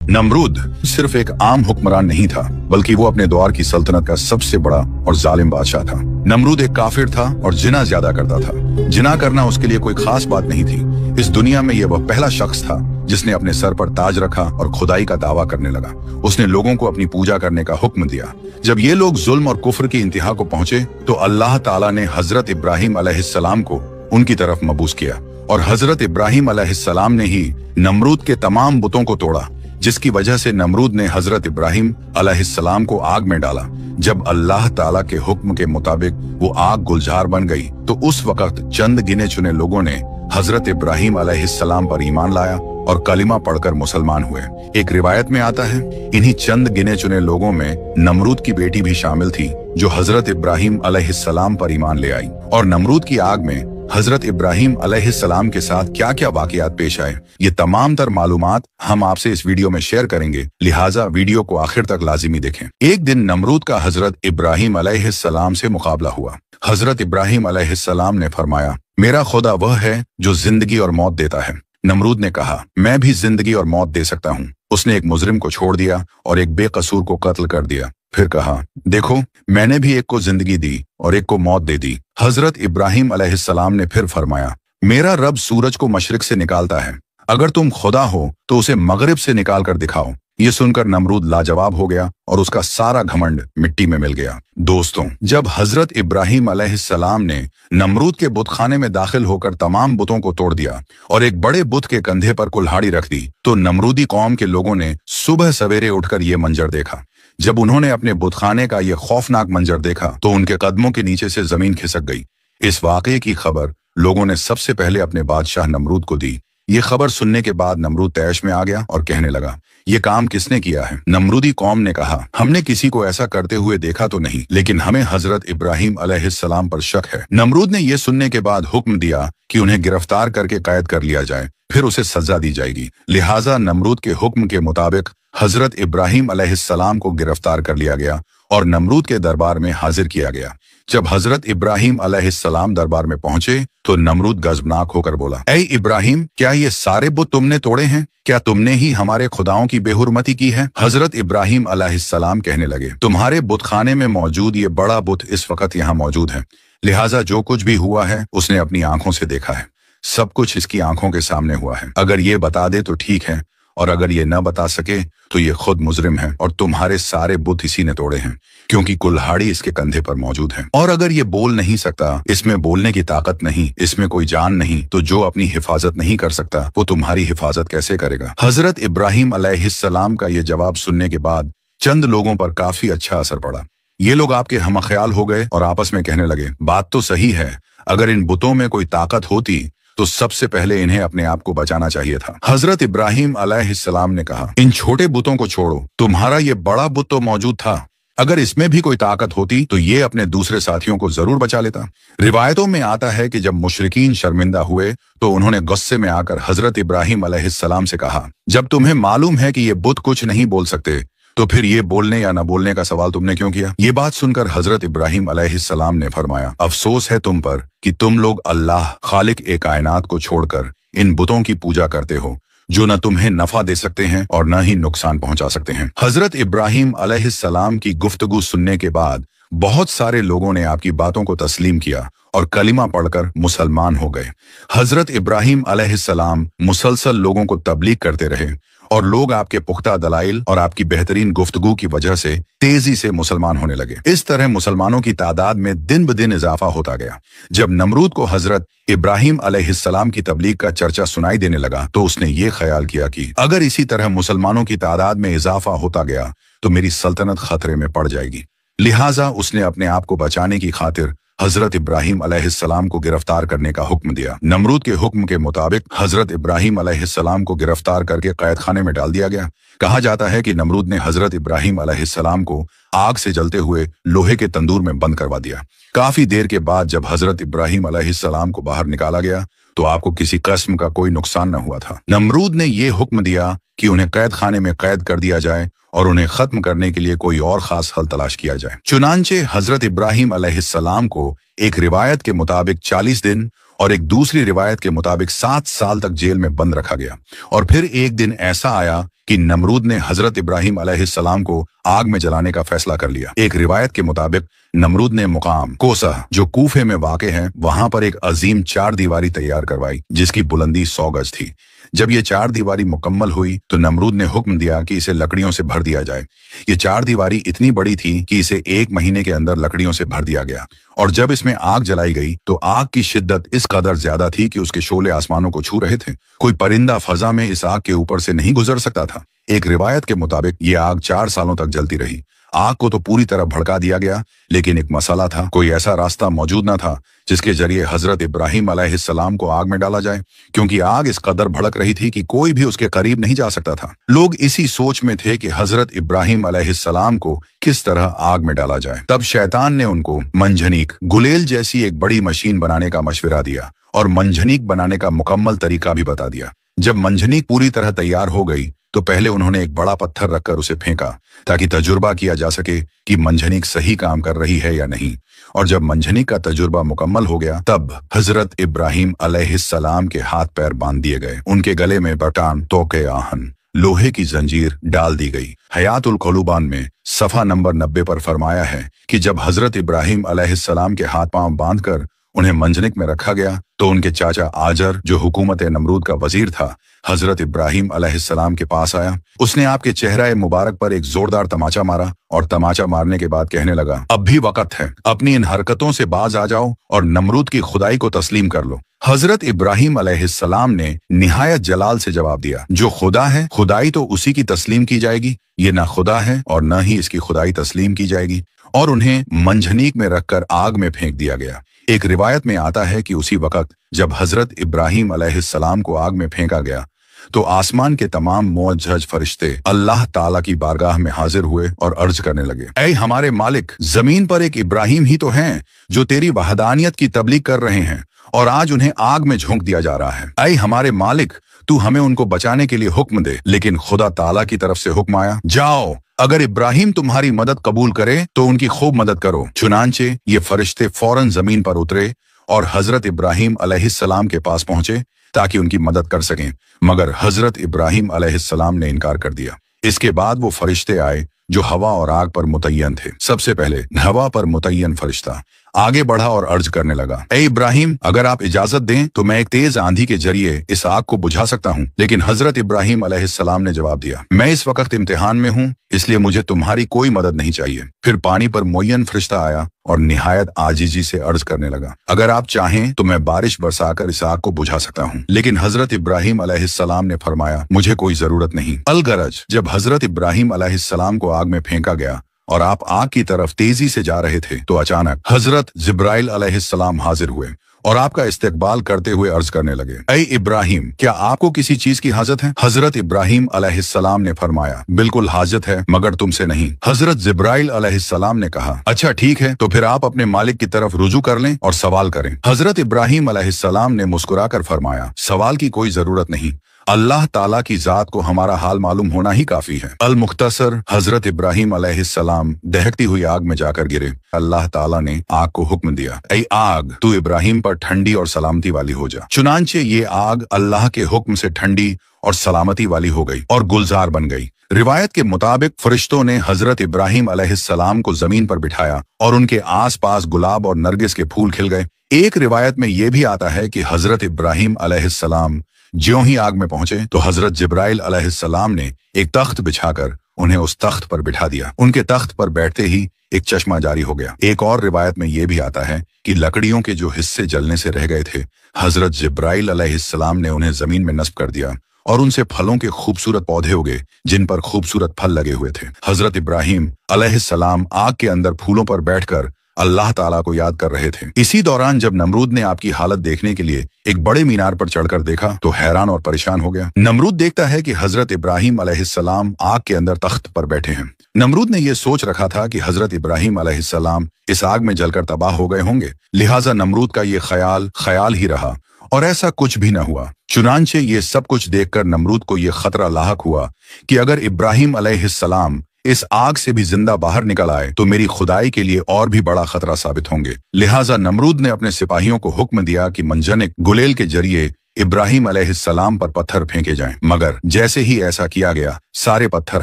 नमरूद सिर्फ एक आम हुक्मरान नहीं था, बल्कि वो अपने दौर की सल्तनत का सबसे बड़ा और जालिम बादशाह था। नमरूद एक काफिर था और जिना ज्यादा करता था। जिना करना उसके लिए कोई खास बात नहीं थी। इस दुनिया में ये वह पहला शख्स था जिसने अपने सर पर ताज रखा और खुदाई का दावा करने लगा। उसने लोगों को अपनी पूजा करने का हुक्म दिया। जब ये लोग जुल्म और कुफ्र की इंतहा को पहुंचे तो अल्लाह ताला ने हजरत इब्राहिम अलैहिस्सलाम को उनकी तरफ मबूस किया और हजरत इब्राहिम अलैहिस्सलाम ने ही नमरूद के तमाम बुतों को तोड़ा, जिसकी वजह से नमरूद ने हजरत इब्राहिम अलैहिस्सलाम को आग में डाला। जब अल्लाह ताला के हुक्म के मुताबिक वो आग गुलजार बन गई तो उस वक्त चंद गिने चुने लोगों ने हजरत इब्राहिम अलैहिस्सलाम पर ईमान लाया और कलिमा पढ़कर मुसलमान हुए। एक रिवायत में आता है, इन्हीं चंद गिने चुने लोगों में नमरूद की बेटी भी शामिल थी, जो हजरत इब्राहिम अलैहिस्सलाम पर ईमान ले आई। और नमरूद की आग में हजरत इब्राहिम अलैहिस्सलाम के साथ क्या क्या वाकयात पेश आए, ये तमाम तर मालूमात हम आपसे इस वीडियो में शेयर करेंगे, लिहाजा वीडियो को आखिर तक लाजिमी देखें। एक दिन नमरूद का हजरत इब्राहिम अलैहिस्सलाम से मुकाबला हुआ। हजरत इब्राहिम अलैहिस्सलाम ने फरमाया, मेरा खुदा वह है जो जिंदगी और मौत देता है। नमरूद ने कहा, मैं भी जिंदगी और मौत दे सकता हूँ। उसने एक मुजरिम को छोड़ दिया और एक बेकसूर को कत्ल कर दिया। फिर कहा, देखो मैंने भी एक को जिंदगी दी और एक को मौत दे दी। हजरत इब्राहिम अलैहिस्सलाम ने फिर फरमाया, मेरा रब सूरज को मशरिक से निकालता है, अगर तुम खुदा हो तो उसे मगरिब से निकाल कर दिखाओ। ये सुनकर नमरूद लाजवाब हो गया और उसका सारा घमंड मिट्टी में मिल गया। दोस्तों, जब हजरत इब्राहिम अलैहिस्सलाम ने नमरूद के बुतखाने में दाखिल होकर तमाम बुतों को तोड़ दिया और एक बड़े बुत के कंधे पर कुल्हाड़ी रख दी, तो नमरूदी कौम के लोगों ने सुबह सवेरे उठकर ये मंजर देखा। जब उन्होंने अपने बुतखाने का ये खौफनाक मंजर देखा तो उनके कदमों के नीचे से जमीन खिसक गई। इस वाकये की खबर लोगों ने सबसे पहले अपने बादशाह नमरूद को दी। ये खबर सुनने के बाद नमरूद तैश में आ गया और कहने लगा, ये काम किसने किया है? नमरूदी कौम ने कहा, हमने किसी को ऐसा करते हुए देखा तो नहीं, लेकिन हमें हजरत इब्राहिम अलैहिस्सलाम पर शक है। नमरूद ने यह सुनने के बाद हुक्म दिया कि उन्हें गिरफ्तार करके कैद कर लिया जाए, फिर उसे सजा दी जाएगी। लिहाजा नमरूद के हुक्म के मुताबिक हजरत इब्राहिम अलैहिस्सलाम को गिरफ्तार कर लिया गया और नमरूद के दरबार में हाजिर किया गया। जब हजरत इब्राहिम अलैहिस्सलाम दरबार में पहुंचे तो नमरूद गजबनाक होकर बोला, ऐ इब्राहिम, क्या ये सारे बुत तुमने तोड़े हैं? क्या तुमने ही हमारे खुदाओं की बेहुरमती की है? हजरत इब्राहिम अलैहिस्सलाम कहने लगे, तुम्हारे बुतखाने में मौजूद ये बड़ा बुत इस वक्त यहाँ मौजूद है, लिहाजा जो कुछ भी हुआ है उसने अपनी आंखों से देखा है। सब कुछ इसकी आंखों के सामने हुआ है। अगर ये बता दे तो ठीक है, और अगर ये न बता सके तो ये खुद मुजरिम है और तुम्हारे सारे बुत इसी ने तोड़े हैं, क्योंकि कुल्हाड़ी इसके कंधे पर मौजूद है। और अगर ये बोल नहीं सकता, इसमें बोलने की ताकत नहीं, इसमें कोई जान नहीं, तो जो अपनी हिफाजत नहीं कर सकता वो तुम्हारी हिफाजत कैसे करेगा? हजरत इब्राहिम अलैहिस्सलाम का ये जवाब सुनने के बाद चंद लोगों पर काफी अच्छा असर पड़ा। ये लोग आपके हमख्याल हो गए और आपस में कहने लगे, बात तो सही है, अगर इन बुतों में कोई ताकत होती तो सबसे पहले इन्हें अपने आप को बचाना चाहिए था। हजरत इब्राहिम अलैहिस्सलाम ने कहा, इन छोटे बुतों को छोड़ो, तुम्हारा ये बड़ा बुत तो मौजूद था, अगर इसमें भी कोई ताकत होती तो ये अपने दूसरे साथियों को जरूर बचा लेता। रिवायतों में आता है कि जब मुशरिकीन शर्मिंदा हुए तो उन्होंने गुस्से में आकर हजरत इब्राहिम अलैहिस्सलाम से कहा, जब तुम्हें मालूम है कि ये बुत कुछ नहीं बोल सकते तो फिर ये बोलने या न बोलने का सवाल तुमने क्यों किया? ये बात सुनकर हजरत इब्राहिम अलैहिस्सलाम ने फरमाया, अफसोस है तुम पर कि तुम लोग अल्लाह खालिक ए कायनात को छोड़कर इन बुतों की पूजा करते हो, जो न तुम्हें नफा दे सकते हैं और न ही नुकसान पहुंचा सकते हैं। हजरत इब्राहिम अलैहिस्सलाम की गुफ्तगू सुनने के बाद बहुत सारे लोगों ने आपकी बातों को तस्लीम किया और कलिमा पढ़कर मुसलमान हो गए। हजरत इब्राहिम अलैहिस्सलाम मुसलसल लोगों को तबलीग करते रहे और लोग आपके पुख्ता दलाइल और आपकी बेहतरीन गुफ्तगू की वजह से तेजी से मुसलमान होने लगे। इस तरह मुसलमानों की तादाद में दिन ब दिन इजाफा होता गया। जब नमरूद को हजरत इब्राहिम अलैहिस्सलाम की तबलीग का चर्चा सुनाई देने लगा तो उसने ये ख्याल किया कि अगर इसी तरह मुसलमानों की तादाद में इजाफा होता गया तो मेरी सल्तनत खतरे में पड़ जाएगी। लिहाजा उसने अपने आप को बचाने की खातिर हजरत इब्राहिम अलैहिस्सलाम को गिरफ्तार करने का हुक्म दिया। नमरूद के हुक्म के मुताबिक हजरत इब्राहिम अलैहिस्सलाम को गिरफ्तार करके कैद खाने में डाल दिया गया। कहा जाता है कि नमरूद ने हजरत इब्राहिम अलैहिस्सलाम को आग से जलते हुए लोहे के तंदूर में बंद करवा दिया। काफी देर के बाद जब हजरत इब्राहिम अलैहिस्सलाम को बाहर निकाला गया तो आपको किसी किस्म का कोई नुकसान न हुआ था। नमरूद ने यह हुक्म दिया कि उन्हें कैद खाने में कैद कर दिया जाए और उन्हें खत्म करने के लिए कोई और खास हल तलाश किया जाए। चुनांचे हजरत इब्राहिम अलैहिस्सलाम को एक रिवायत के मुताबिक 40 दिन और एक दूसरी रिवायत के मुताबिक 7 साल तक जेल में बंद रखा गया। और फिर एक दिन ऐसा आया कि नमरूद ने हजरत इब्राहिम अलैहिस्सलाम को आग में जलाने का फैसला कर लिया। एक रिवायत के मुताबिक नमरूद ने मुकाम कोसा जो कूफे में वाक़े है वहां पर एक अजीम 4 दीवारी तैयार करवाई जिसकी बुलंदी 100 गज थी। जब ये 4 दीवारी मुकम्मल हुई तो नमरूद ने हुक्म दिया कि इसे लकड़ियों से भर दिया जाए। ये 4 दीवारी इतनी बड़ी थी कि इसे 1 महीने के अंदर लकड़ियों से भर दिया गया। और जब इसमें आग जलाई गई तो आग की शिद्दत इस कदर ज्यादा थी कि उसके शोले आसमानों को छू रहे थे। कोई परिंदा फजा में इस आग के ऊपर से नहीं गुजर सकता था। एक रिवायत के मुताबिक ये आग 4 सालों तक जलती रही। आग को तो पूरी तरह भड़का दिया गया, लेकिन एक मसला था, कोई ऐसा रास्ता मौजूद न था जिसके जरिए हजरत इब्राहिम अलैहिस्सलाम को आग में डाला जाए, क्योंकि आग इस कदर भड़क रही थी कि कोई भी उसके करीब नहीं जा सकता था। लोग इसी सोच में थे कि हजरत इब्राहिम अलैहिस्सलाम को किस तरह आग में डाला जाए। तब शैतान ने उनको मंजनीक गुलेल जैसी एक बड़ी मशीन बनाने का मशवरा दिया और मंजनीक बनाने का मुकम्मल तरीका भी बता दिया। जब मंजनीक पूरी तरह तैयार हो गई तो पहले उन्होंने एक बड़ा पत्थर रखकर उसे फेंका ताकि तजुर्बा किया जा सके कि मंजनीक सही काम कर रही है या नहीं। और जब मंजनीक का तजुर्बा मुकम्मल हो गया तब हजरत इब्राहिम अलैहिस्सलाम के हाथ पैर बांध दिए गए। उनके गले में बटान तोके आहन लोहे की जंजीर डाल दी गई। हयातुल क़ुलूबान में सफ़ा नंबर 90 पर फरमाया है कि जब हजरत इब्राहिम अलैहिस्सलाम के हाथ पांव बांधकर उन्हें मंजनिक में रखा गया तो उनके चाचा आजर जो हुकूमत नमरूद का वजीर था हजरत इब्राहिम अलैहिस्सलाम के पास आया। उसने आपके चेहरा मुबारक पर एक जोरदार तमाचा मारा और तमाचा मारने के बाद कहने लगा, अब भी वक्त है, अपनी इन हरकतों से बाज आ जाओ और नमरूद की खुदाई को तस्लीम कर लो। हजरत इब्राहिम अलैहिस्सलाम ने निहायत जलाल से जवाब दिया, जो खुदा है खुदाई तो उसी की तस्लीम की जाएगी, ये ना खुदा है और न ही इसकी खुदाई तस्लीम की जाएगी। और उन्हें मंजनीक में रखकर आग में फेंक दिया गया। एक रिवायत में आता है कि उसी वक्त जब हजरत इब्राहिम अलैहिस्सलाम को आग में फेंका गया तो आसमान के तमाम मुअज्जज फरिश्ते अल्लाह ताला की बारगाह में हाजिर हुए और अर्ज करने लगे, ऐ हमारे मालिक, जमीन पर एक इब्राहिम ही तो हैं जो तेरी वहदानियत की तबलीग कर रहे हैं और आज उन्हें आग में झोंक दिया जा रहा है। ऐ हमारे मालिक, तू हमें उनको बचाने के लिए हुक्म दे। लेकिन खुदा ताला की तरफ से हुक्म आया, जाओ, अगर इब्राहिम तुम्हारी मदद कबूल करे तो उनकी खूब मदद करो। चुनांचे ये फरिश्ते फौरन जमीन पर उतरे और हजरत इब्राहिम अलैहिस्सलाम के पास पहुंचे ताकि उनकी मदद कर सकें, मगर हजरत इब्राहिम अलैहिस्सलाम ने इनकार कर दिया। इसके बाद वो फरिश्ते आए जो हवा और आग पर मुतय्यन थे। सबसे पहले हवा पर मुतय्यन फरिश्ता आगे बढ़ा और अर्ज करने लगा, ए इब्राहिम, अगर आप इजाजत दें तो मैं एक तेज आंधी के जरिए इस आग को बुझा सकता हूँ। लेकिन हजरत इब्राहिम अलैहिस्सलाम ने जवाब दिया, मैं इस वक्त इम्तिहान में हूँ, इसलिए मुझे तुम्हारी कोई मदद नहीं चाहिए। फिर पानी पर मुय्यन फरिश्ता आया और निहायत आजिजी से अर्ज करने लगा, अगर आप चाहें तो मैं बारिश बरसाकर इस आग को बुझा सकता हूँ। लेकिन हजरत इब्राहिम अलैहिस्सलाम ने फरमाया, मुझे कोई जरूरत नहीं। अलगरज जब हजरत इब्राहिम अलैहिस्सलाम को आग में फेंका गया और आप आग की तरफ तेजी से जा रहे थे तो अचानक हजरत जिब्राइल अलैहिस्सलाम हाजिर हुए और आपका इस्तकबाल करते हुए अर्ज करने लगे, ऐ इब्राहिम, क्या आपको किसी चीज की हाजत है? हजरत इब्राहिम अलैहिस्सलाम ने फरमाया, बिल्कुल हाजत है, मगर तुमसे नहीं। हजरत जिब्राइल अलैहिस्सलाम ने कहा, अच्छा ठीक है, तो फिर आप अपने मालिक की तरफ रुजू कर लें और सवाल करें। हजरत इब्राहिम अलैहिस्सलाम ने मुस्कुराकर फरमाया, सवाल की कोई जरूरत नहीं, अल्लाह ताला की जात को हमारा हाल मालूम होना ही काफी है। अल मुख्तसर हजरत इब्राहिम अलैहिस्सलाम दहकती हुई आग में जाकर गिरे। अल्लाह ताला ने आग को हुक्म दिया, ऐ आग, तू इब्राहिम पर ठंडी और सलामती वाली हो जा। चुनांचे ये आग अल्लाह के हुक्म से ठंडी और सलामती वाली हो गई और गुलजार बन गई। रिवायत के मुताबिक फरिश्तों ने हजरत इब्राहिम अलैहिस्सलाम को जमीन पर बिठाया और उनके आसपास गुलाब और नरगिस के फूल खिल गए। एक रिवायत में यह भी आता है कि हजरत इब्राहिम अलैहिस्सलाम ज्यों ही आग में पहुंचे तो हजरत जिब्राइल अलैहिस्सलाम ने एक तख्त बिछाकर उन्हें उस तख्त पर बिठा दिया। उनके तख्त पर बैठते ही एक चश्मा जारी हो गया। एक और रिवायत में यह भी आता है कि लकड़ियों के जो हिस्से जलने से रह गए थे हजरत जिब्राइल अलैहिस्सलाम ने उन्हें जमीन में नस्ब कर दिया और उनसे फलों के खूबसूरत पौधे उगे जिन पर खूबसूरत फल लगे हुए थे। हजरत इब्राहिम अलैहिस्सलाम आग के अंदर फूलों पर बैठकर अल्लाह ताला को याद कर रहे थे। इसी दौरान जब नमरूद ने आपकी हालत देखने के लिए एक बड़े मीनार पर चढ़कर देखा तो हैरान और परेशान हो गया। नमरूद देखता है कि हजरत इब्राहिम अलैहिस्सलाम आग के अंदर तख्त पर बैठे हैं। नमरूद ने यह सोच रखा था कि हजरत इब्राहिम अलैहिस्सलाम इस आग में जलकर तबाह हो गए होंगे, लिहाजा नमरूद का ये ख्याल ही रहा और ऐसा कुछ भी न हुआ। चुनांचे ये सब कुछ देखकर नमरूद को ये खतरा लाहक हुआ कि अगर इब्राहिम अलैहिस्सलाम इस आग से भी जिंदा बाहर निकल आए तो मेरी खुदाई के लिए और भी बड़ा खतरा साबित होंगे। लिहाजा नमरूद ने अपने सिपाहियों को हुक्म दिया कि मंजनिक गुलेल के जरिए इब्राहिम अलैहिस्सलाम पर पत्थर फेंके जाएं। मगर जैसे ही ऐसा किया गया, सारे पत्थर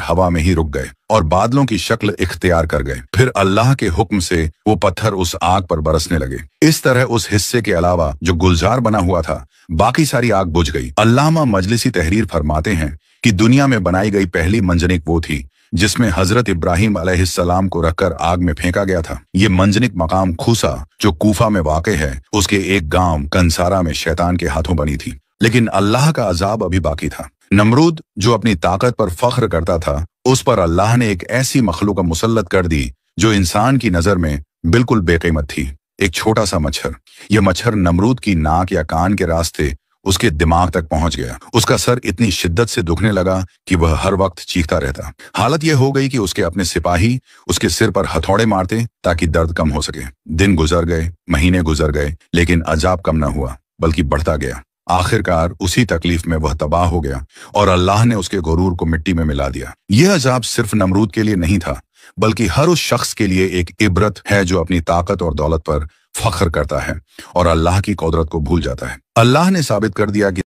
हवा में ही रुक गए और बादलों की शक्ल इख्तियार कर गए। फिर अल्लाह के हुक्म से वो पत्थर उस आग पर बरसने लगे। इस तरह उस हिस्से के अलावा जो गुलजार बना हुआ था, बाकी सारी आग बुझ गई। अल्लामा मजलिसी तहरीर फरमाते हैं कि दुनिया में बनाई गई पहली मंजनिक वो थी जिसमें हजरत इब्राहिम अलैहिस्सलाम को रखकर आग में फेंका गया था। ये मंजनिक मकाम खूसा जो कूफा में वाक़े है, उसके एक गांव कंसारा में शैतान के हाथों बनी थी। लेकिन अल्लाह का अजाब अभी बाकी था। नमरूद जो अपनी ताकत पर फख्र करता था, उस पर अल्लाह ने एक ऐसी मखलूक मुसल्लत कर दी जो इंसान की नजर में बिल्कुल बेकीमत थी। एक छोटा सा मच्छर। यह मच्छर नमरूद की नाक या कान के रास्ते उसके दिमाग तक पहुंच गया। उसका सर इतनी शिद्दत से दुखने लगा कि वह हर वक्त चीखता रहता। हालत यह हो गई कि उसके अपने सिपाही उसके सिर पर हथौड़े मारते ताकि दर्द कम हो सके। दिन गुजर गए, महीने गुजर गए, लेकिन अजाब कम न हुआ बल्कि बढ़ता गया। आखिरकार उसी तकलीफ में वह तबाह हो गया और अल्लाह ने उसके गुरूर को मिट्टी में मिला दिया। यह अजाब सिर्फ नमरूद के लिए नहीं था, बल्कि हर उस शख्स के लिए एक इबरत है जो अपनी ताकत और दौलत पर फख्र करता है और अल्लाह की कुदरत को भूल जाता है। अल्लाह ने साबित कर दिया कि